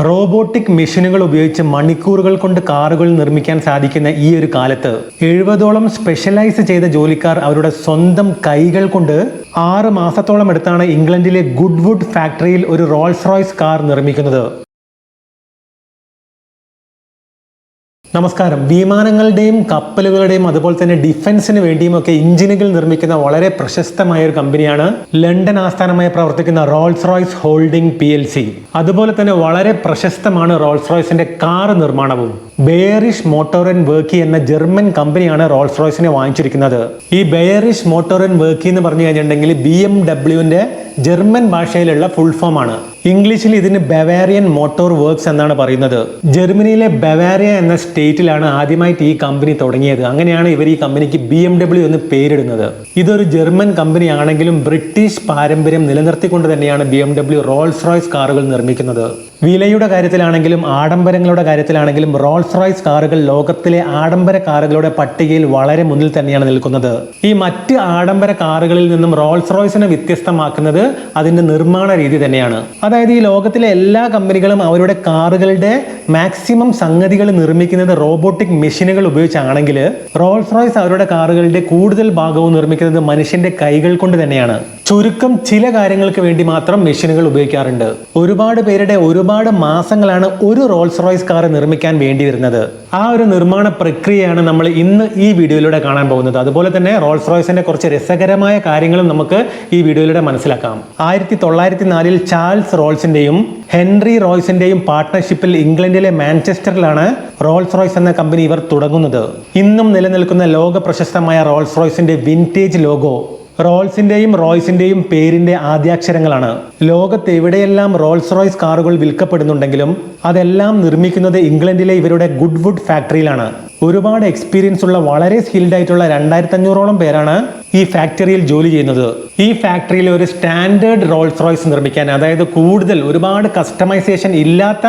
Robotic മെഷീനുകൾ ഉപയോഗിച്ച് മണിക്കൂറുകൾ കൊണ്ട് കാറുകൾ നിർമ്മിക്കാൻ സാധിക്കുന്ന ഈ ഒരു കാലത്ത് 70ഓളം സ്പെഷ്യലൈസ് ചെയ്ത ജോലിക്കാർ അവരുടെ സ്വന്തം കൈകൾ കൊണ്ട് 6 മാസത്തോളം എടുത്താണ് ഇംഗ്ലണ്ടിലെ ഗുഡ്വുഡ് ഫാക്ടറിയിൽ ഒരു റോൾസ് റോയ്സ് കാർ നിർമ്മിക്കുന്നത്. നമസ്കാരം. വിമാനങ്ങളുടെയും കപ്പലുകളുടെയും അതുപോലെ തന്നെ ഡിഫൻസിന് വേണ്ടിയും ഒക്കെ എഞ്ചിനുകൾ നിർമ്മിക്കുന്ന വളരെ പ്രശസ്തമായ ഒരു കമ്പനിയാണ് ലണ്ടൻ ആസ്ഥാനമായി പ്രവർത്തിക്കുന്ന റോൾസ് റോയ്സ് ഹോൾഡിംഗ് PLC. അതുപോലെ തന്നെ വളരെ പ്രശസ്തമാണ് റോൾസ് റോയ്സിന്റെ കാർ നിർമ്മാണവും. ബെയറിഷ് മോട്ടോർ ആൻഡ് വർക്കി എന്ന ജർമ്മൻ കമ്പനിയാണ് റോൾസ് റോയ്സിനെ വാങ്ങിച്ചിരിക്കുന്നത്. ഈ ബെയറിഷ് മോട്ടോർ ആൻഡ് വർക്കി എന്ന് പറഞ്ഞു കഴിഞ്ഞിട്ടുണ്ടെങ്കിൽ BMW ജർമ്മൻ ഭാഷയിലുള്ള ഫുൾ ഫോം ആണ്. ഇംഗ്ലീഷിൽ ഇതിന് ബവാരിയൻ മോട്ടോർ വർക്ക്സ് എന്നാണ് പറയുന്നത്. ജർമ്മനിയിലെ ബവാരിയ എന്ന സ്റ്റേറ്റിലാണ് ആദ്യമായിട്ട് ഈ കമ്പനി തുടങ്ങിയത്. അങ്ങനെയാണ് ഇവർ ഈ കമ്പനിക്ക് BMW എന്ന് പേരിടുന്നത്. ഇതൊരു ജർമ്മൻ കമ്പനി ആണെങ്കിലും ബ്രിട്ടീഷ് പാരമ്പര്യം നിലനിർത്തിക്കൊണ്ട് തന്നെയാണ് BMW റോൾസ് റോയ്സ് കാറുകൾ നിർമ്മിക്കുന്നത്. വിലയുടെ കാര്യത്തിലാണെങ്കിലും ആഡംബരങ്ങളുടെ കാര്യത്തിലാണെങ്കിലും റോൾസ് റോയ്സ് കാറുകൾ ലോകത്തിലെ ആഡംബര കാറുകളുടെ പട്ടികയിൽ വളരെ മുന്നിൽ തന്നെയാണ് നിൽക്കുന്നത്. ഈ മറ്റ് ആഡംബര കാറുകളിൽ നിന്നും റോൾസ് റോയ്സിനെ വ്യത്യസ്തമാക്കുന്നത് അതിന്റെ നിർമ്മാണ രീതി തന്നെയാണ്. അതായത് ഈ ലോകത്തിലെ എല്ലാ കമ്പനികളും അവരുടെ കാറുകളുടെ മാക്സിമം സംഗതികൾ നിർമ്മിക്കുന്നത് റോബോട്ടിക് മെഷീനുകൾ ഉപയോഗിച്ചാണെങ്കിൽ റോൾസ് റോയ്സ് അവരുടെ കാറുകളുടെ കൂടുതൽ ഭാഗവും നിർമ്മിക്കുന്നത് മനുഷ്യന്റെ കൈകൾ കൊണ്ട് തന്നെയാണ്. ചുരുക്കം ചില കാര്യങ്ങൾക്ക് വേണ്ടി മാത്രം മെഷീനുകൾ ഉപയോഗിക്കാറുണ്ട്. ഒരുപാട് പേരുടെ ഒരുപാട് മാസങ്ങളാണ് ഒരു റോൾസ് റോയ്സ് കാർ നിർമ്മിക്കാൻ വേണ്ടി വരുന്നത്. ആ ഒരു നിർമ്മാണ പ്രക്രിയയാണ് നമ്മൾ ഇന്ന് ഈ വീഡിയോയിലൂടെ കാണാൻ പോകുന്നത്. അതുപോലെ തന്നെ റോൾസ് റോയ്സിന്റെ കുറച്ച് രസകരമായ കാര്യങ്ങളും നമുക്ക് ഈ വീഡിയോയിലൂടെ മനസ്സിലാക്കാം. 1904 ചാൾസ് റോൾസിന്റെയും ഹെൻറി റോയ്സിന്റെയും പാർട്ട്ണർഷിപ്പിൽ ഇംഗ്ലണ്ടിലെ മാഞ്ചസ്റ്ററിലാണ് റോൾസ് റോയ്സ് എന്ന കമ്പനി ഇവർ തുടങ്ങുന്നത്. ഇന്നും നിലനിൽക്കുന്ന ലോക പ്രശസ്തമായ റോൾസ് റോയ്സിന്റെ വിൻറ്റേജ് ലോഗോ റോൾസിന്റെയും റോയ്സിന്റെയും പേരിന്റെ ആദ്യാക്ഷരങ്ങളാണ്. ലോകത്ത് എവിടെയെല്ലാം റോൾസ് റോയ്സ് കാറുകൾ വിൽക്കപ്പെടുന്നുണ്ടെങ്കിലും അതെല്ലാം നിർമ്മിക്കുന്നത് ഇംഗ്ലണ്ടിലെ ഇവരുടെ ഗുഡ്വുഡ് ഫാക്ടറിയിലാണ്. ഒരുപാട് എക്സ്പീരിയൻസ് ഉള്ള വളരെ സ്കിൽഡ് ആയിട്ടുള്ള 2500ഓളം പേരാണ് ഈ ഫാക്ടറിയിൽ ജോലി ചെയ്യുന്നത്. ഈ ഫാക്ടറിയിൽ ഒരു സ്റ്റാൻഡേർഡ് റോൾസ് റോയ്സ് നിർമ്മിക്കാൻ, അതായത് കൂടുതൽ ഒരുപാട് കസ്റ്റമൈസേഷൻ ഇല്ലാത്ത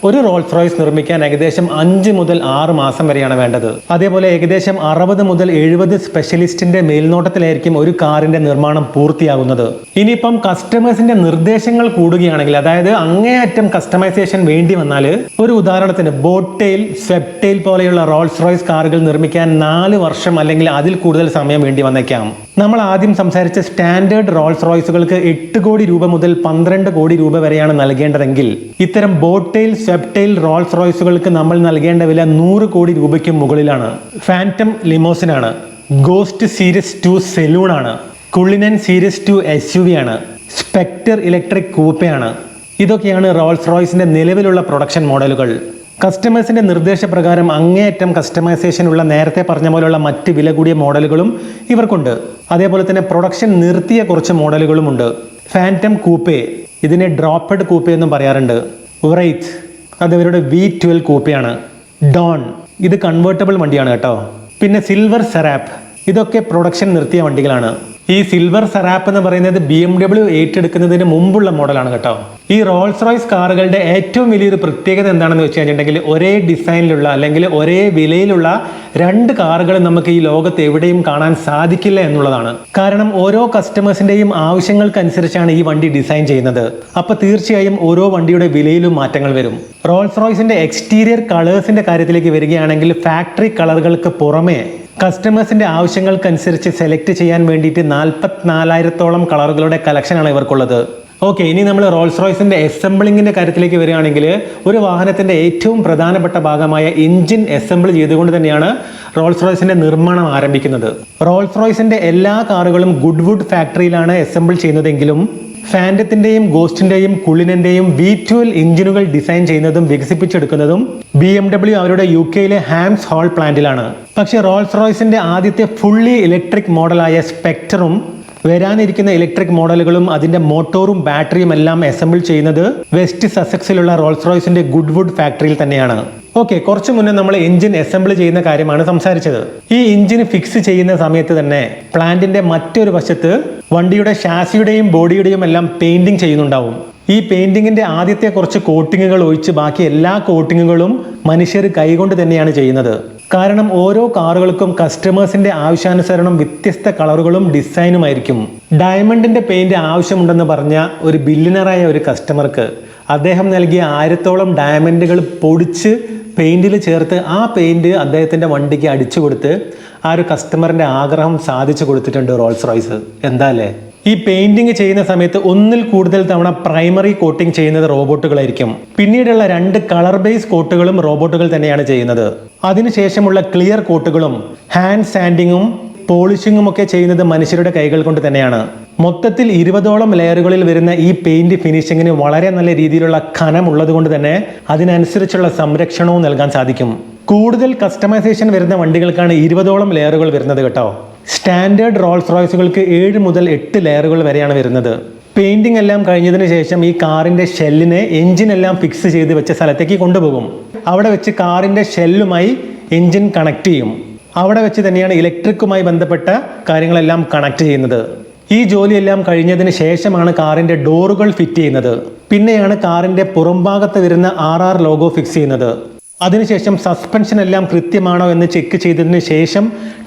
ഒരു റോൾസ് റോയ്സ് നിർമ്മിക്കാൻ ഏകദേശം 5 മുതൽ 6 മാസം വരെയാണ് വേണ്ടത്. അതേപോലെ ഏകദേശം 60 മുതൽ 70 സ്പെഷ്യലിസ്റ്റിന്റെ മേൽനോട്ടത്തിലായിരിക്കും ഒരു കാറിന്റെ നിർമ്മാണം പൂർത്തിയാകുന്നത്. ഇനിയിപ്പം കസ്റ്റമേഴ്സിന്റെ നിർദ്ദേശങ്ങൾ കൂടുകയാണെങ്കിൽ, അതായത് അങ്ങേയറ്റം കസ്റ്റമൈസേഷൻ വേണ്ടി വന്നാൽ, ഒരു ഉദാഹരണത്തിന് ബോട്ടെയിൽ, സ്വെപ്റ്റെയിൽ പോലെയുള്ള റോൾസ് റോയ്സ് കാറുകൾ നിർമ്മിക്കാൻ 4 വർഷം അല്ലെങ്കിൽ അതിൽ കൂടുതൽ സമയം വേണ്ടി വന്നേക്കാം. നമ്മൾ ആദ്യം സംസാരിച്ച സ്റ്റാൻഡേർഡ് റോൾസ് റോയ്സുകൾക്ക് 8 കോടി രൂപ മുതൽ 12 കോടി രൂപ വരെയാണ് നൽകേണ്ടതെങ്കിൽ ഇത്തരം ബോട്ടെയിൽ, സ്വെപ്റ്റെയിൽ റോൾസ് റോയ്സുകൾക്ക് നമ്മൾ നൽകേണ്ട വില 100 കോടി രൂപയ്ക്ക് മുകളിലാണ്. ഫാൻറ്റം ലിമോസിൻ ആണ്, ഗോസ്റ്റ് സീരീസ് 2 സെലൂൺ ആണ്, കുളിനൻ സീരീസ് 2 SUV ആണ്, സ്പെക്ടർ ഇലക്ട്രിക് കൂപ്പയാണ്. ഇതൊക്കെയാണ് റോൾസ് റോയ്സിന്റെ നിലവിലുള്ള പ്രൊഡക്ഷൻ മോഡലുകൾ. കസ്റ്റമേഴ്സിന്റെ നിർദ്ദേശപ്രകാരം അങ്ങേയറ്റം കസ്റ്റമൈസേഷൻ ഉള്ള നേരത്തെ പറഞ്ഞ പോലെയുള്ള മറ്റ് വില കൂടിയ മോഡലുകളും ഇവർക്കുണ്ട്. അതേപോലെ തന്നെ പ്രൊഡക്ഷൻ നിർത്തിയ കുറച്ച് മോഡലുകളുമുണ്ട്. ഫാൻറ്റം കൂപ്പേ, ഇതിനെ ഡ്രോപ്പഡ് കൂപ്പേ എന്നും പറയാറുണ്ട്. വ്രൈറ്റ്, അത് ഇവരുടെ V12 കൂപ്പയാണ്. ഡോൺ, ഇത് കൺവേർട്ടബിൾ വണ്ടിയാണ് കേട്ടോ. പിന്നെ സിൽവർ സെറാപ്പ്, ഇതൊക്കെ പ്രൊഡക്ഷൻ നിർത്തിയ വണ്ടികളാണ്. ഈ സിൽവർ സെറാപ്പ് എന്ന് പറയുന്നത് BMW ഏറ്റെടുക്കുന്നതിന് മുമ്പുള്ള മോഡലാണ് കേട്ടോ. ഈ റോൾസ് റോയ്സ് കാറുകളുടെ ഏറ്റവും വലിയൊരു പ്രത്യേകത എന്താണെന്ന് വെച്ച് കഴിഞ്ഞിട്ടുണ്ടെങ്കിൽ ഒരേ ഡിസൈനിലുള്ള അല്ലെങ്കിൽ ഒരേ വിലയിലുള്ള 2 കാറുകൾ നമുക്ക് ഈ ലോകത്ത് എവിടെയും കാണാൻ സാധിക്കില്ല എന്നുള്ളതാണ്. കാരണം ഓരോ കസ്റ്റമേഴ്സിന്റെയും ആവശ്യങ്ങൾക്കനുസരിച്ചാണ് ഈ വണ്ടി ഡിസൈൻ ചെയ്യുന്നത്. അപ്പൊ തീർച്ചയായും ഓരോ വണ്ടിയുടെ വിലയിലും മാറ്റങ്ങൾ വരും. റോൾസ് റോയ്സിന്റെ എക്സ്റ്റീരിയർ കളേഴ്സിന്റെ കാര്യത്തിലേക്ക് വരികയാണെങ്കിൽ ഫാക്ടറി കളറുകൾക്ക് പുറമെ കസ്റ്റമേഴ്സിന്റെ ആവശ്യങ്ങൾക്കനുസരിച്ച് സെലക്ട് ചെയ്യാൻ വേണ്ടിയിട്ട് 44,000ഓളം കളറുകളുടെ കളക്ഷനാണ് ഇവർക്കുള്ളത്. ഓക്കെ, ഇനി നമ്മൾ റോൾസ് റോയ്സിന്റെ അസംബ്ലിങ്ങിന്റെ കാര്യത്തിലേക്ക് വരികയാണെങ്കിൽ ഒരു വാഹനത്തിന്റെ ഏറ്റവും പ്രധാനപ്പെട്ട ഭാഗമായ എഞ്ചിൻ അസംബിൾ ചെയ്തുകൊണ്ട് തന്നെയാണ് റോൾസ് റോയ്സിന്റെ നിർമ്മാണം ആരംഭിക്കുന്നത്. റോൾസ് റോയ്സിന്റെ എല്ലാ കാറുകളും ഗുഡ്വുഡ് ഫാക്ടറിയിലാണ് അസംബിൾ ചെയ്യുന്നതെങ്കിലും ഫാൻറ്റത്തിന്റെയും ഗോസ്റ്റിന്റെയും കുളിനന്റെയും V12 എഞ്ചിനുകൾ ഡിസൈൻ ചെയ്യുന്നതും വികസിപ്പിച്ചെടുക്കുന്നതും BMW അവരുടെ UKയിലെ ഹാംസ് ഹോൾ പ്ലാന്റിലാണ്. പക്ഷേ റോൾസ് റോയ്സിന്റെ ആദ്യത്തെ ഫുള്ളി ഇലക്ട്രിക് മോഡലായ സ്പെക്ടറും വരാനിരിക്കുന്ന ഇലക്ട്രിക് മോഡലുകളും അതിന്റെ മോട്ടോറും ബാറ്ററിയും എല്ലാം അസംബിൾ ചെയ്യുന്നത് വെസ്റ്റ് സസെക്സിലുള്ള റോൾസ് റോയ്സിന്റെ ഗുഡ്വുഡ് ഫാക്ടറിയിൽ തന്നെയാണ്. ഓക്കെ, കുറച്ചു മുന്നേ നമ്മൾ എഞ്ചിൻ അസംബിൾ ചെയ്യുന്ന കാര്യമാണ് സംസാരിച്ചത്. ഈ എഞ്ചിൻ ഫിക്സ് ചെയ്യുന്ന സമയത്ത് തന്നെ പ്ലാന്റിന്റെ മറ്റൊരു വശത്ത് വണ്ടിയുടെ ഷാസിയുടെയും ബോഡിയുടെയും എല്ലാം പെയിന്റിംഗ് ചെയ്യുന്നുണ്ടാവും. ഈ പെയിന്റിങ്ങിന്റെ ആദ്യത്തെ കുറച്ച് കോട്ടിങ്ങുകൾ ഒഴിച്ച് ബാക്കി എല്ലാ കോട്ടിങ്ങുകളും മനുഷ്യർ കൈകൊണ്ട് തന്നെയാണ് ചെയ്യുന്നത്. കാരണം ഓരോ കാറുകൾക്കും കസ്റ്റമേഴ്സിന്റെ ആവശ്യാനുസരണം വ്യത്യസ്ത കളറുകളും ഡിസൈനുമായിരിക്കും. ഡയമണ്ടിന്റെ പെയിന്റ് ആവശ്യമുണ്ടെന്ന് പറഞ്ഞ ഒരു ബില്യണറായ ഒരു കസ്റ്റമർക്ക് അദ്ദേഹം നൽകിയ 1000ഓളം ഡയമണ്ടുകൾ പൊടിച്ച് പെയിൻറ്റിൽ ചേർത്ത് ആ പെയിൻറ്റ് അദ്ദേഹത്തിൻ്റെ വണ്ടിക്ക് അടിച്ചു കൊടുത്ത് ആ ഒരു കസ്റ്റമറിൻ്റെ ആഗ്രഹം സാധിച്ചു കൊടുത്തിട്ടുണ്ട് റോൾസ് റോയ്സ്. എന്താ അല്ലേ? ഈ പെയിന്റിങ് ചെയ്യുന്ന സമയത്ത് ഒന്നിൽ കൂടുതൽ തവണ പ്രൈമറി കോട്ടിംഗ് ചെയ്യുന്നത് റോബോട്ടുകളായിരിക്കും. പിന്നീടുള്ള 2 കളർ ബേസ് കോട്ടുകളും റോബോട്ടുകൾ തന്നെയാണ് ചെയ്യുന്നത്. അതിനുശേഷമുള്ള ക്ലിയർ കോട്ടുകളും ഹാൻഡ് സാൻഡിങ്ങും പോളിഷിങ്ങും ഒക്കെ ചെയ്യുന്നത് മനുഷ്യരുടെ കൈകൾ കൊണ്ട് തന്നെയാണ്. മൊത്തത്തിൽ 20ഓളം ലെയറുകളിൽ വരുന്ന ഈ പെയിന്റ് ഫിനിഷിങ്ങിന് വളരെ നല്ല രീതിയിലുള്ള കനം ഉള്ളത് കൊണ്ട് തന്നെ അതിനനുസരിച്ചുള്ള സംരക്ഷണവും നൽകാൻ സാധിക്കും. കൂടുതൽ കസ്റ്റമൈസേഷൻ വരുന്ന വണ്ടികൾക്കാണ് 20ഓളം ലെയറുകൾ വരുന്നത് കേട്ടോ. സ്റ്റാൻഡേർഡ് റോൾസ് റോയ്സുകൾക്ക് 7 മുതൽ 8 ലെയറുകൾ വരെയാണ് വരുന്നത്. പെയിന്റിംഗ് എല്ലാം കഴിഞ്ഞതിന് ശേഷം ഈ കാറിന്റെ ഷെല്ലിനെ എഞ്ചിൻ എല്ലാം ഫിക്സ് ചെയ്ത് വെച്ച സ്ഥലത്തേക്ക് കൊണ്ടുപോകും. അവിടെ വെച്ച് കാറിന്റെ ഷെല്ലുമായി എഞ്ചിൻ കണക്ട് ചെയ്യും. അവിടെ വെച്ച് തന്നെയാണ് ഇലക്ട്രിക്കുമായി ബന്ധപ്പെട്ട കാര്യങ്ങളെല്ലാം കണക്ട് ചെയ്യുന്നത്. ഈ ജോലിയെല്ലാം കഴിഞ്ഞതിന് ശേഷമാണ് കാറിന്റെ ഡോറുകൾ ഫിറ്റ് ചെയ്യുന്നത്. പിന്നെയാണ് കാറിന്റെ പുറംഭാഗത്ത് വരുന്ന RR ലോഗോ ഫിക്സ് ചെയ്യുന്നത്. അതിനുശേഷം സസ്പെൻഷൻ എല്ലാം കൃത്യമാണോ എന്ന് ചെക്ക് ചെയ്തതിന് ശേഷം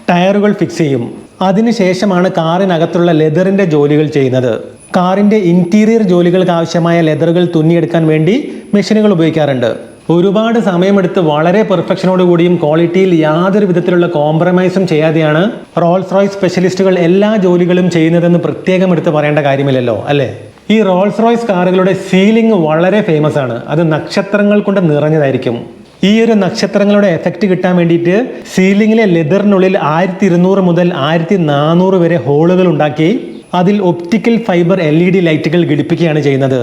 ടയറുകൾ ഫിക്സ് ചെയ്യും. അതിനുശേഷമാണ് കാറിനകത്തുള്ള ലെതറിന്റെ ജോലികൾ ചെയ്യുന്നത്. കാറിന്റെ ഇന്റീരിയർ ജോലികൾക്ക് ആവശ്യമായ ലെതറുകൾ തുന്നിയെടുക്കാൻ വേണ്ടി മെഷീനുകൾ ഉപയോഗിക്കാറുണ്ട്. ഒരുപാട് സമയമെടുത്ത് വളരെ പെർഫെക്ഷനോട് കൂടിയും ക്വാളിറ്റിയിൽ യാതൊരു വിധത്തിലുള്ള കോംപ്രമൈസും ചെയ്യാതെയാണ് റോൾസ് റോയ്സ് സ്പെഷ്യലിസ്റ്റുകൾ എല്ലാ ജോലികളും ചെയ്യുന്നതെന്ന് പ്രത്യേകം എടുത്ത് പറയേണ്ട കാര്യമില്ലല്ലോ അല്ലേ? ഈ റോൾസ് റോയ്സ് കാറുകളുടെ സീലിംഗ് വളരെ ഫേമസ് ആണ്. അത് നക്ഷത്രങ്ങൾ കൊണ്ട് നിറഞ്ഞതായിരിക്കും. ഈ ഒരു നക്ഷത്രങ്ങളുടെ എഫക്റ്റ് കിട്ടാൻ വേണ്ടിയിട്ട് സീലിംഗിലെ ലെതറിനുള്ളിൽ 1200 മുതൽ 1400 വരെ ഹോളുകൾ ഉണ്ടാക്കി അതിൽ ഒപ്റ്റിക്കൽ ഫൈബർ LED ലൈറ്റുകൾ ഘടിപ്പിക്കുകയാണ് ചെയ്യുന്നത്.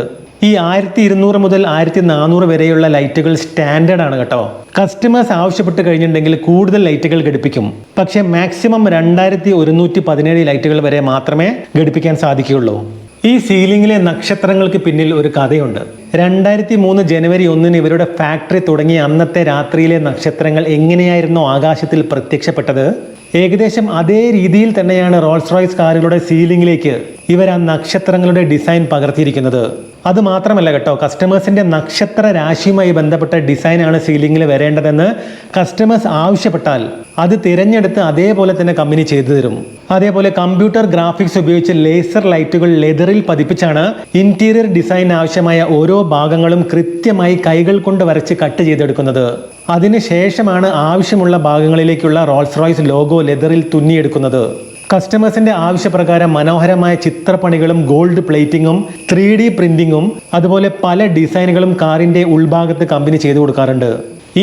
ഈ 1200 മുതൽ 1400 വരെയുള്ള ലൈറ്റുകൾ സ്റ്റാൻഡേർഡ് ആണ് കേട്ടോ. കസ്റ്റമേഴ്സ് ആവശ്യപ്പെട്ട് കഴിഞ്ഞിട്ടുണ്ടെങ്കിൽ കൂടുതൽ ലൈറ്റുകൾ ഘടിപ്പിക്കും. പക്ഷേ മാക്സിമം 2117 ലൈറ്റുകൾ വരെ മാത്രമേ ഘടിപ്പിക്കാൻ സാധിക്കുകയുള്ളൂ. ഈ സീലിംഗിലെ നക്ഷത്രങ്ങൾക്ക് പിന്നിൽ ഒരു കഥയുണ്ട്. 2003 ജനുവരി 1 ഇവരുടെ ഫാക്ടറി തുടങ്ങിയ അന്നത്തെ രാത്രിയിലെ നക്ഷത്രങ്ങൾ എങ്ങനെയായിരുന്നോ ആകാശത്തിൽ പ്രത്യക്ഷപ്പെട്ടത്, ഏകദേശം അതേ രീതിയിൽ തന്നെയാണ് റോൾസ് റോയ്സ് കാറുകളുടെ സീലിംഗിലേക്ക് ഇവർ ആ നക്ഷത്രങ്ങളുടെ ഡിസൈൻ പകർത്തിയിരിക്കുന്നത്. അത് മാത്രമല്ല കേട്ടോ, കസ്റ്റമേഴ്സിന്റെ നക്ഷത്ര രാശിയുമായി ബന്ധപ്പെട്ട ഡിസൈനാണ് സീലിംഗിൽ വരേണ്ടതെന്ന് കസ്റ്റമേഴ്സ് ആവശ്യപ്പെട്ടാൽ അത് തിരഞ്ഞെടുത്ത് അതേപോലെ തന്നെ കമ്പനി ചെയ്തു തരും. അതേപോലെ കമ്പ്യൂട്ടർ ഗ്രാഫിക്സ് ഉപയോഗിച്ച് ലേസർ ലൈറ്റുകൾ ലെതറിൽ പതിപ്പിച്ചാണ് ഇന്റീരിയർ ഡിസൈൻ ആവശ്യമായ ഓരോ ഭാഗങ്ങളും കൃത്യമായി കൈകൾ കൊണ്ട് വരച്ച് കട്ട് ചെയ്തെടുക്കുന്നത്. അതിനുശേഷമാണ് ആവശ്യമുള്ള ഭാഗങ്ങളിലേക്കുള്ള റോൾസ് റോയ്സ് ലോഗോ ലെതറിൽ തുന്നിയെടുക്കുന്നത്. കസ്റ്റമേഴ്സിന്റെ ആവശ്യപ്രകാരം മനോഹരമായ ചിത്രപ്പണികളും ഗോൾഡ് പ്ലേറ്റിങ്ങും 3D പ്രിന്റിങ്ങും അതുപോലെ പല ഡിസൈനുകളും കാറിന്റെ ഉൾഭാഗത്ത് കമ്പനി ചെയ്തു കൊടുക്കാറുണ്ട്.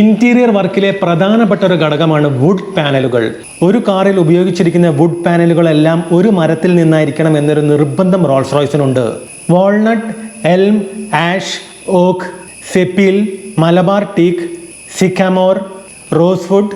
ഇന്റീരിയർ വർക്കിലെ പ്രധാനപ്പെട്ട ഒരു ഘടകമാണ് വുഡ് പാനലുകൾ. ഒരു കാറിൽ ഉപയോഗിച്ചിരിക്കുന്ന വുഡ് പാനലുകളെല്ലാം ഒരു മരത്തിൽ നിന്നായിരിക്കണം എന്നൊരു നിർബന്ധം റോൾസ് റോയ്സിനുണ്ട്. വാൾനട്ട്, എൽം, ആഷ്, ഓക്ക്, സെപ്പിൽ, മലബാർ ടീക്ക്, സിക്കാമോർ, റോസ്വുഡ്,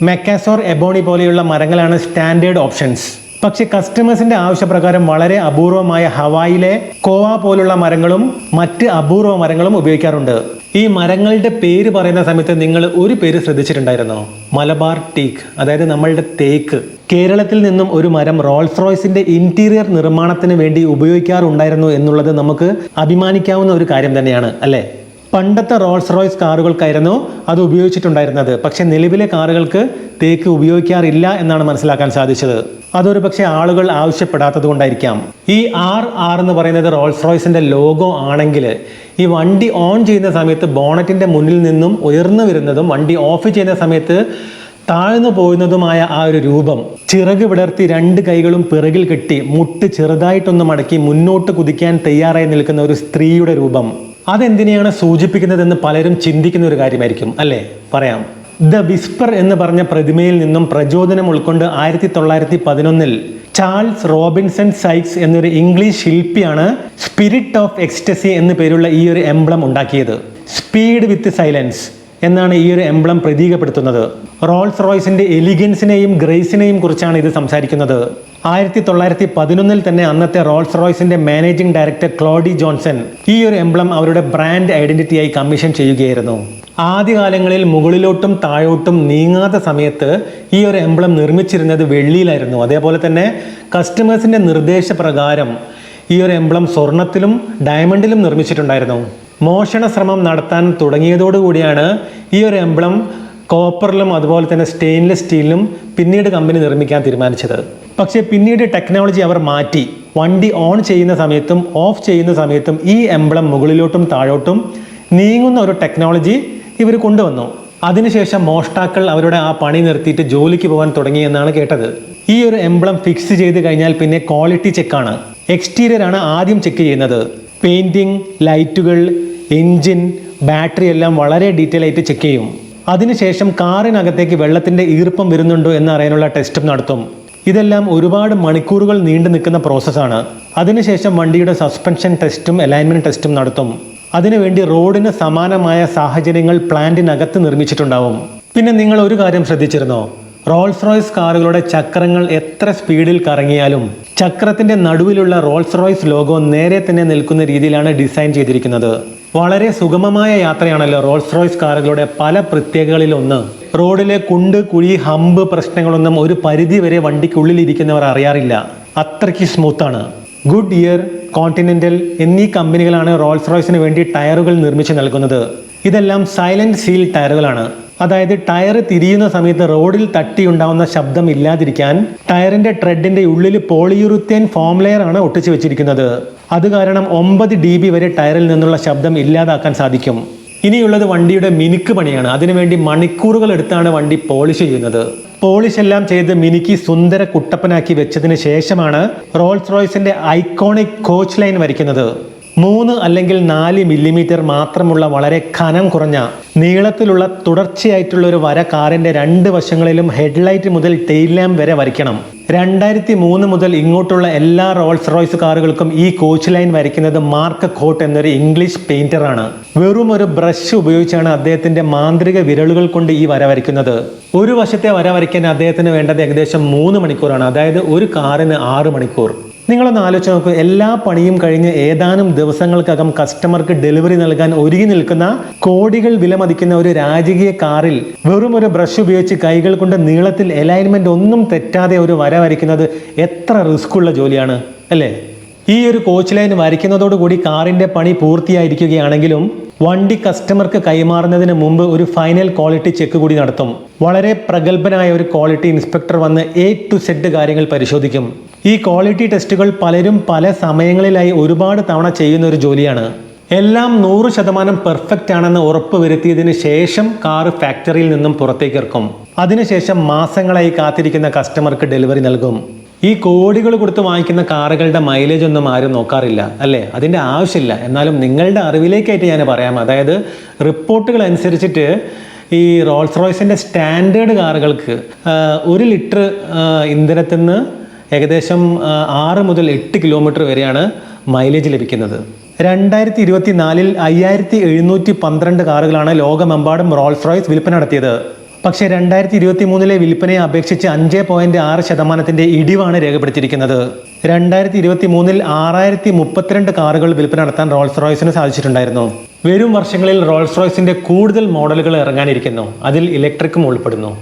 മെക്കാസോർ, എബോണി പോലെയുള്ള മരങ്ങളാണ് സ്റ്റാൻഡേർഡ് ഓപ്ഷൻസ്. പക്ഷേ കസ്റ്റമേഴ്സിന്റെ ആവശ്യപ്രകാരം വളരെ അപൂർവമായ ഹവായിലെ കോവ പോലുള്ള മരങ്ങളും മറ്റ് അപൂർവ മരങ്ങളും ഉപയോഗിക്കാറുണ്ട്. ഈ മരങ്ങളുടെ പേര് പറയുന്ന സമയത്ത് നിങ്ങൾ ഒരു പേര് ശ്രദ്ധിച്ചിട്ടുണ്ടായിരുന്നോ? മലബാർ ടീക്ക്, അതായത് നമ്മളുടെ തേക്ക്. കേരളത്തിൽ നിന്നും ഒരു മരം റോൾസ് റോയ്സിന്റെ ഇന്റീരിയർ നിർമ്മാണത്തിന് വേണ്ടി ഉപയോഗിക്കാറുണ്ടായിരുന്നു എന്നുള്ളത് നമുക്ക് അഭിമാനിക്കാവുന്ന ഒരു കാര്യം തന്നെയാണ് അല്ലേ? പണ്ടത്തെ റോൾസ് റോയ്സ് കാറുകൾക്കായിരുന്നു അത് ഉപയോഗിച്ചിട്ടുണ്ടായിരുന്നത്. പക്ഷെ നിലവിലെ കാറുകൾക്ക് തേക്ക് ഉപയോഗിക്കാറില്ല എന്നാണ് മനസ്സിലാക്കാൻ സാധിച്ചത്. അതൊരു പക്ഷേ ആളുകൾ ആവശ്യപ്പെടാത്തത് കൊണ്ടായിരിക്കാം. ഈ RR എന്ന് പറയുന്നത് റോൾസ് റോയ്സിന്റെ ലോഗോ ആണെങ്കിൽ ഈ വണ്ടി ഓൺ ചെയ്യുന്ന സമയത്ത് ബോണറ്റിന്റെ മുന്നിൽ നിന്നും ഉയർന്നു വരുന്നതും വണ്ടി ഓഫ് ചെയ്യുന്ന സമയത്ത് താഴ്ന്നു പോകുന്നതുമായ ആ ഒരു രൂപം, ചിറക് വിടർത്തി 2 കൈകളും പിറകിൽ കെട്ടി മുട്ട് ചെറുതായിട്ടൊന്ന് മടക്കി മുന്നോട്ട് കുതിക്കാൻ തയ്യാറായി നിൽക്കുന്ന ഒരു സ്ത്രീയുടെ രൂപം, അതെന്തിനെയാണ് സൂചിപ്പിക്കുന്നതെന്ന് പലരും ചിന്തിക്കുന്ന ഒരു കാര്യമായിരിക്കും അല്ലേ? പറയാം. ദ വിസ്പർ എന്ന് പറഞ്ഞ പ്രതിമയിൽ നിന്നും പ്രചോദനം ഉൾക്കൊണ്ട് 1911 ചാൾസ് റോബിൻസൺ സൈക്സ് എന്നൊരു ഇംഗ്ലീഷ് ശില്പിയാണ് സ്പിരിറ്റ് ഓഫ് എക്സ്റ്റസി എന്ന് പേരുള്ള ഈ ഒരു എംബ്ലം ഉണ്ടാക്കിയത്. സ്പീഡ് വിത്ത് സൈലൻസ് എന്നാണ് ഈ ഒരു എംബ്ലം പ്രതീകപ്പെടുത്തുന്നത്. റോൾസ് റോയ്സിന്റെ എലിഗൻസിനെയും ഗ്രേസിനെയും കുറിച്ചാണ് ഇത് സംസാരിക്കുന്നത്. 1911 തന്നെ അന്നത്തെ Rolls റോയ്സിന്റെ managing director Claude Johnson ഈ ഒരു എംബ്ലം അവരുടെ ബ്രാൻഡ് ഐഡന്റിറ്റിയായി കമ്മീഷൻ ചെയ്യുകയായിരുന്നു. ആദ്യകാലങ്ങളിൽ മുകളിലോട്ടും താഴോട്ടും നീങ്ങാത്ത സമയത്ത് ഈ ഒരു എംബ്ലം നിർമ്മിച്ചിരുന്നത് വെള്ളിയിലായിരുന്നു. അതേപോലെ തന്നെ കസ്റ്റമേഴ്സിന്റെ നിർദ്ദേശപ്രകാരം ഈ ഒരു എംബ്ലം സ്വർണത്തിലും ഡയമണ്ടിലും നിർമ്മിച്ചിട്ടുണ്ടായിരുന്നു. മോഷണ ശ്രമം നടത്താൻ തുടങ്ങിയതോടുകൂടിയാണ് ഈ ഒരു എംബ്ലം കോപ്പറിലും അതുപോലെ തന്നെ സ്റ്റെയിൻലെസ് സ്റ്റീലിലും പിന്നീട് കമ്പനി നിർമ്മിക്കാൻ തീരുമാനിച്ചത്. പക്ഷേ പിന്നീട് ടെക്നോളജി അവർ മാറ്റി. വണ്ടി ഓൺ ചെയ്യുന്ന സമയത്തും ഓഫ് ചെയ്യുന്ന സമയത്തും ഈ എംബ്ലം മുകളിലോട്ടും താഴോട്ടും നീങ്ങുന്ന ഒരു ടെക്നോളജി ഇവർ കൊണ്ടുവന്നു. അതിനുശേഷം മോഷ്ടാക്കൾ അവരുടെ ആ പണി നിർത്തിയിട്ട് ജോലിക്ക് പോകാൻ തുടങ്ങി എന്നാണ് കേട്ടത്. ഈ ഒരു എംബ്ലം ഫിക്സ് ചെയ്ത് കഴിഞ്ഞാൽ പിന്നെ ക്വാളിറ്റി ചെക്കാണ്. എക്സ്റ്റീരിയർ ആണ് ആദ്യം ചെക്ക് ചെയ്യുന്നത്. പെയിന്റിംഗ്, ലൈറ്റുകൾ, എൻജിൻ, ബാറ്ററി എല്ലാം വളരെ ഡീറ്റെയിൽ ആയിട്ട് ചെക്ക് ചെയ്യും. അതിനുശേഷം കാറിനകത്തേക്ക് വെള്ളത്തിന്റെ ഈർപ്പം വരുന്നുണ്ടോ എന്ന് അറിയാനുള്ള ടെസ്റ്റും നടത്തും. ഇതെല്ലാം ഒരുപാട് മണിക്കൂറുകൾ നീണ്ടു നിൽക്കുന്ന പ്രോസസ്സാണ്. അതിനുശേഷം വണ്ടിയുടെ സസ്പെൻഷൻ ടെസ്റ്റും അലൈൻമെന്റ് ടെസ്റ്റും നടത്തും. അതിനുവേണ്ടി റോഡിന് സമാനമായ സാഹചര്യങ്ങൾ പ്ലാന്റിനകത്ത് നിർമ്മിച്ചിട്ടുണ്ടാവും. പിന്നെ നിങ്ങൾ ഒരു കാര്യം ശ്രദ്ധിച്ചിരുന്നോ? റോൾസ് റോയ്സ് കാറുകളുടെ ചക്രങ്ങൾ എത്ര സ്പീഡിൽ കറങ്ങിയാലും ചക്രത്തിന്റെ നടുവിലുള്ള റോൾസ് റോയ്സ് ലോഗോ നേരെ തന്നെ നിൽക്കുന്ന രീതിയിലാണ് ഡിസൈൻ ചെയ്തിരിക്കുന്നത്. വളരെ സുഗമമായ യാത്രയാണല്ലോ റോൾസ് റോയ്സ് കാറുകളുടെ പല പ്രത്യേകതകളിൽ ഒന്ന്. റോഡിലെ കുണ്ട്, കുഴി, ഹമ്പ് പ്രശ്നങ്ങളൊന്നും ഒരു പരിധി വരെ വണ്ടിക്കുള്ളിൽ ഇരിക്കുന്നവർ അറിയാറില്ല. അത്രയ്ക്ക് സ്മൂത്താണ്. ഗുഡ് ഇയർ, കോണ്ടിനെന്റൽ എന്നീ കമ്പനികളാണ് റോൾസ് റോയ്സിന് വേണ്ടി ടയറുകൾ നിർമ്മിച്ച് നൽകുന്നത്. ഇതെല്ലാം സൈലന്റ് സീൽ ടയറുകളാണ്. അതായത് ടയർ തിരിയുന്ന സമയത്ത് റോഡിൽ തട്ടിയുണ്ടാവുന്ന ശബ്ദം ഇല്ലാതിരിക്കാൻ ടയറിന്റെ ട്രെഡിന്റെ ഉള്ളിൽ പോളിയുറുത്തേൻ ഫോം ലെയർ ആണ് ഒട്ടിച്ചു വെച്ചിരിക്കുന്നത്. അത് കാരണം 9 dB വരെ ടയറിൽ നിന്നുള്ള ശബ്ദം ഇല്ലാതാക്കാൻ സാധിക്കും. ഇനിയുള്ളത് വണ്ടിയുടെ മിനുക്ക് പണിയാണ്. അതിനുവേണ്ടി മണിക്കൂറുകൾ എടുത്താണ് വണ്ടി പോളിഷ് ചെയ്യുന്നത്. പോളിഷ് എല്ലാം ചെയ്ത് മിനുക്കി സുന്ദര കുട്ടപ്പനാക്കി വെച്ചതിന് ശേഷമാണ് റോൾസ് റോയ്സിന്റെ ഐക്കോണിക് കോച്ച് ലൈൻ വരയ്ക്കുന്നത്. 3 അല്ലെങ്കിൽ 4 മില്ലിമീറ്റർ മാത്രമുള്ള വളരെ കനം കുറഞ്ഞ നീളത്തിലുള്ള തുടർച്ചയായിട്ടുള്ള ഒരു വര കാറിന്റെ 2 വശങ്ങളിലും ഹെഡ്ലൈറ്റ് മുതൽ ടെയിൽ ലാമ്പ് വരെ വരയ്ക്കണം. 2003 മുതൽ ഇങ്ങോട്ടുള്ള എല്ലാ റോൾസ് റോയ്സ് കാറുകൾക്കും ഈ കോച്ച് ലൈൻ വരയ്ക്കുന്നത് മാർക്ക് കോട്ട് എന്നൊരു ഇംഗ്ലീഷ് പെയിന്ററാണ്. വെറും ഒരു ബ്രഷ് ഉപയോഗിച്ചാണ് അദ്ദേഹത്തിന്റെ മാന്ത്രിക വിരലുകൾ കൊണ്ട് ഈ വര വരയ്ക്കുന്നത്. ഒരു വശത്തെ വര വരയ്ക്കാൻ അദ്ദേഹത്തിന് വേണ്ടത് ഏകദേശം 3 മണിക്കൂറാണ്. അതായത് ഒരു കാറിന് 6 മണിക്കൂർ. നിങ്ങളൊന്ന് ആലോചിച്ച് നോക്കൂ. എല്ലാ പണിയും കഴിഞ്ഞ് ഏതാനും ദിവസങ്ങൾക്കകം കസ്റ്റമർക്ക് ഡെലിവറി നൽകാൻ ഒരുങ്ങി നിൽക്കുന്ന കോടികൾ വിലമതിക്കുന്ന ഒരു രാജകീയ കാറിൽ വെറും ഒരു ബ്രഷ് ഉപയോഗിച്ച് കൈകൾ കൊണ്ട് നീളത്തിൽ അലൈൻമെന്റ് ഒന്നും തെറ്റാതെ ഒരു വര വരയ്ക്കുന്നത് എത്ര റിസ്ക് ഉള്ള ജോലിയാണ് അല്ലേ? ഈ ഒരു കോച്ച് ലൈൻ വരയ്ക്കുന്നതോടുകൂടി കാറിന്റെ പണി പൂർത്തിയായിരിക്കുകയാണെങ്കിലും വണ്ടി കസ്റ്റമർക്ക് കൈമാറുന്നതിന് മുമ്പ് ഒരു ഫൈനൽ ക്വാളിറ്റി ചെക്ക് കൂടി നടത്തും. വളരെ പ്രഗത്ഭനായ ഒരു ക്വാളിറ്റി ഇൻസ്പെക്ടർ വന്ന് A to Z കാര്യങ്ങൾ പരിശോധിക്കും. ഈ ക്വാളിറ്റി ടെസ്റ്റുകൾ പലരും പല സമയങ്ങളിലായി ഒരുപാട് തവണ ചെയ്യുന്ന ഒരു ജോലിയാണ്. എല്ലാം 100% പെർഫെക്റ്റ് ആണെന്ന് ഉറപ്പ് വരുത്തിയതിന് ശേഷം കാർ ഫാക്ടറിയിൽ നിന്നും പുറത്തേക്ക് ഇറക്കും. അതിനുശേഷം മാസങ്ങളായി കാത്തിരിക്കുന്ന കസ്റ്റമർക്ക് ഡെലിവറി നൽകും. ഈ കോടികൾ കൊടുത്ത് വാങ്ങിക്കുന്ന കാറുകളുടെ മൈലേജ് ഒന്നും ആരും നോക്കാറില്ല അല്ലേ? അതിൻ്റെ ആവശ്യമില്ല. എന്നാലും നിങ്ങളുടെ അറിവിലേക്കായിട്ട് ഞാൻ പറയാം. അതായത് റിപ്പോർട്ടുകൾ അനുസരിച്ചിട്ട് ഈ റോൾസ് റോയ്സിൻ്റെ സ്റ്റാൻഡേർഡ് കാറുകൾക്ക് 1 ലിറ്റർ ഇന്ധനത്തിൽ നിന്ന് ഏകദേശം 6 മുതൽ 8 കിലോമീറ്റർ വരെയാണ് മൈലേജ് ലഭിക്കുന്നത്. 2024 5712 കാറുകളാണ് ലോകമെമ്പാടും റോൾസ് റോയ്സ് വിൽപ്പന നടത്തിയത്. പക്ഷേ 2023 വിൽപ്പനയെ അപേക്ഷിച്ച് 5.6% ഇടിവാണ് രേഖപ്പെടുത്തിയിരിക്കുന്നത്. 2023 6032 കാറുകൾ വിൽപ്പന നടത്താൻ റോൾസ് റോയ്സിന് സാധിച്ചിട്ടുണ്ടായിരുന്നു. വരും വർഷങ്ങളിൽ റോൾസ് റോയ്സിന്റെ കൂടുതൽ മോഡലുകൾ ഇറങ്ങാനിരിക്കുന്നു. അതിൽ ഇലക്ട്രിക്കും ഉൾപ്പെടുന്നു.